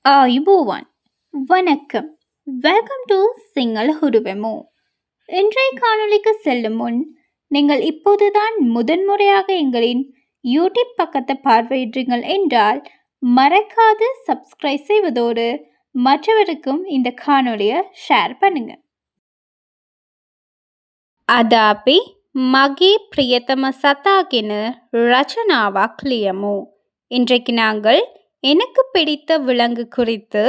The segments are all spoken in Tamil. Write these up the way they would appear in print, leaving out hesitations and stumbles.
ආයුබෝවන් வணக்கம். வெல்கம் டு சிங்கள ஹுருவெமோ. இன்றைய காணொளிக்கு செல்லும் முன் நீங்கள் இப்போதுதான் முதன்முறையாக எங்களின் யூடியூப் பக்கத்தை பார்வையிடுறீங்கள் என்றால் மறக்காது சப்ஸ்கிரைப் செய்வதோடு மற்றவருக்கும் இந்த காணொளியை ஷேர் பண்ணுங்க. අදාපි மகே பிரியத்தம சதாகின ரச்சனாவாக் லியமோ. இன்றைக்கு நாங்கள் எனக்கு பிடித்த விலங்கு குறித்து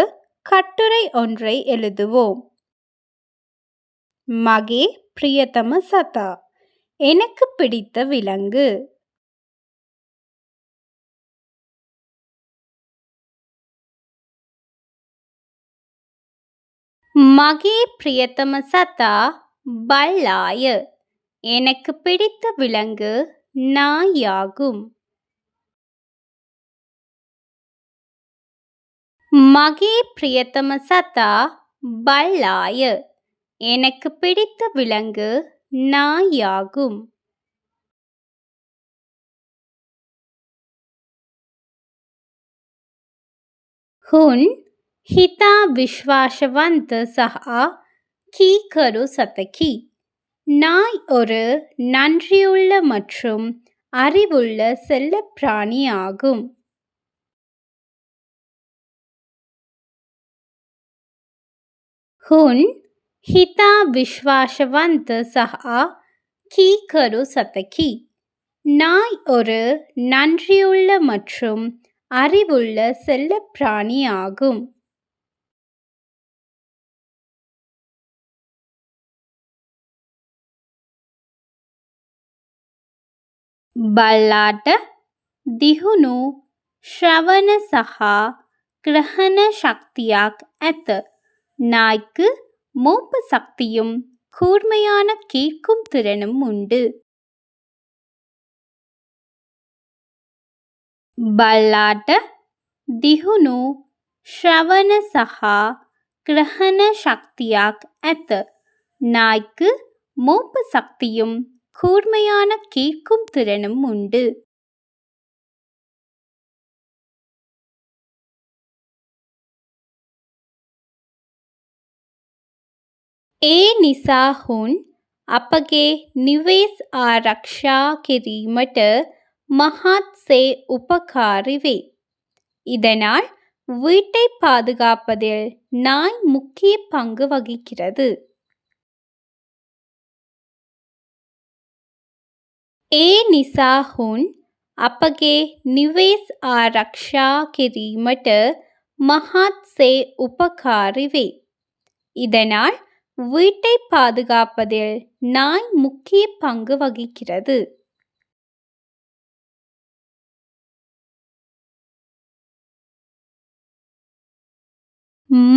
கட்டுரை ஒன்றை எழுதுவோம். மகே பிரியத்தம சதா, எனக்கு பிடித்த விலங்கு. மகே பிரியத்தம சதா பல்லாய, எனக்கு பிடித்த விலங்கு நாயாகும். மகே பிரியத்தம சதா பல்லாய, எனக்கு பிடித்த விலங்கு நாயாகும். ஹுன் ஹிதா விஸ்வாசவந்த சஹா கீகரு சதகி, நாய் ஒரு நன்றியுள்ள மற்றும் அறிவுள்ள செல்லப் பிராணி ஆகும். ஹுன் ஹிதா விஸ்வாசவந்த சஹா கீகரு சதகி, நாய் ஒரு நன்றியுள்ள மற்றும் அறிவுள்ள செல்லப் பிராணி ஆகும். බල්ලාට දිහුණු ශ්‍රවණ සහ கிரகண சக்தியாக ඇත. நாய்க்கு மோப்ப சக்தியும் கூர்மையான கேட்கும் திறனும் உண்டு. බල්ලාට දිහුණු ශ්‍රවණ සහ கிரகண சக்தியாக ඇත. நாய்க்கு மோப்ப சக்தியும் கூர்மையான கேட்கும் திறனும் உண்டு. ඒ නිසා හුන් අපගේ නිවෙස් ආරක්ෂා කිරීමට මහත්සේ උපකාරී වේ. இதனால் வீட்டை பாதுகாப்பதில் நாய் முக்கிய பங்கு வகிக்கிறது. ඒ නිසා හුන් අපගේ නිවෙස් ආරක්ෂා කිරීමට මහත්සේ උපකාරී වේ. இதனால் வீட்டை பாதுகாப்பதில் நாய் முக்கிய பங்கு வகிக்கிறது.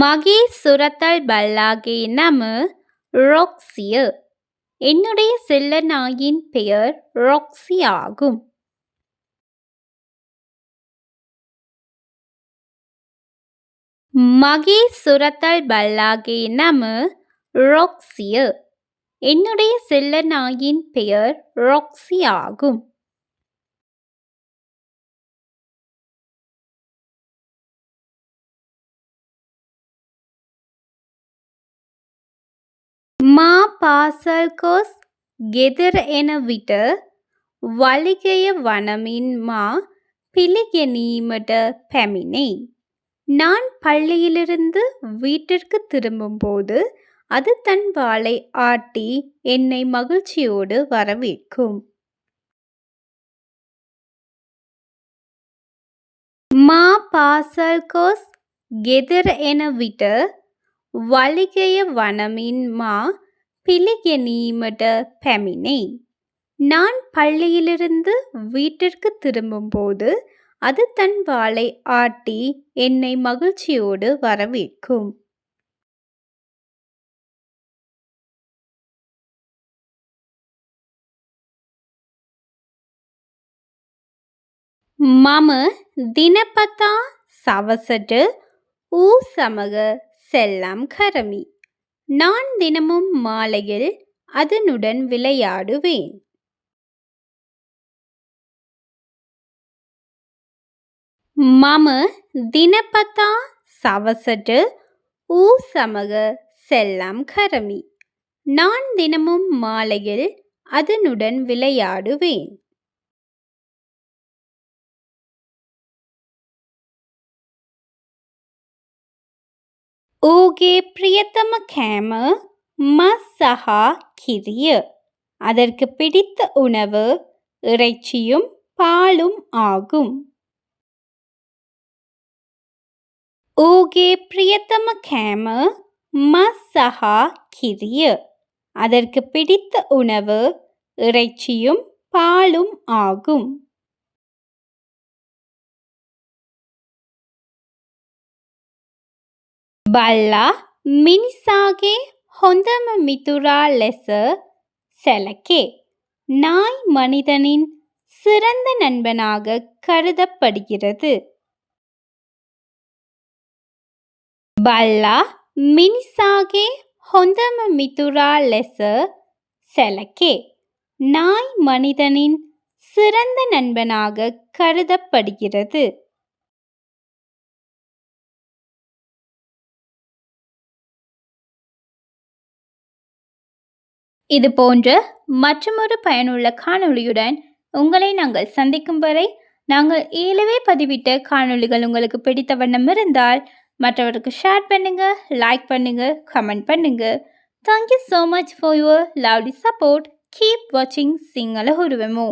மகே சுரத்தல் பல்லாகே நம ரொக்சிய, என்னுடைய செல்ல நாயின் பெயர் ரொக்சி ஆகும். மகே சுரத்தல் பல்லாகே நம ரொக்சிய, என்னுடைய செல்ல நாயின் பெயர் ரொக்சி ஆகும். மா පාසල් කොස් ගෙදර එන විට වලිගය වනමින් மா පිළිගැනීමට පැමිණෙයි. நான் பள்ளியிலிருந்து வீட்டிற்கு திரும்பும்போது அது தன் வாலை ஆட்டி என்னை மகிழ்ச்சியோடு வரவேற்கும். மா පාසල් කොස් ගෙදර එන විට වලිගය වනමින් மா පිළිගැනීමට පැමිණෙයි. நான் பள்ளியிலிருந்து வீட்டிற்கு திரும்பும்போது அது தன் வாலை ஆட்டி என்னை மகிழ்ச்சியோடு வரவேற்கும். මම දිනපතා සවසට ඌ සමග செல்லம் කරමි. நான் தினமும் மாலையில் அதனுடன் விளையாடுவேன். මම දිනපතා சவசட்டு ஊ சமக செல்லம் கரமி. நான் தினமும் மாலையில் அதனுடன் விளையாடுவேன். ඌගේ பிரியத்தம කෑම මස් සහ කිරිය. அதற்கு பிடித்த உணவு இறைச்சியும் பாலும் ஆகும். ඌගේ பிரியத்தம කෑම මස් සහ කිරිය. அதற்கு பிடித்த உணவு இறைச்சியும் பாலும் ஆகும். බල්ලා මිනිසාගේ හොඳම මිතුරා ලෙස සැලකේ. நாய் மனிதனின் சிறந்த நண்பனாக கருதப்படுகிறது. බල්ලා මිනිසාගේ හොඳම මිතුරා ලෙස සැලකේ. நாய் மனிதனின் சிறந்த நண்பனாக கருதப்படுகிறது. இது போன்ற மற்றொரு பயனுள்ள காணொளியுடன் உங்களை நாங்கள் சந்திக்கும் வரை நாங்கள் ஏலவே பதிவிட்ட காணொளிகள் உங்களுக்கு பிடித்த வண்ணம் இருந்தால் மற்றவருக்கு ஷேர் பண்ணுங்க, லைக் பண்ணுங்க, கமெண்ட் பண்ணுங்க. Thank you so much for your lovely support. Keep watching Sinhala Huruvemu.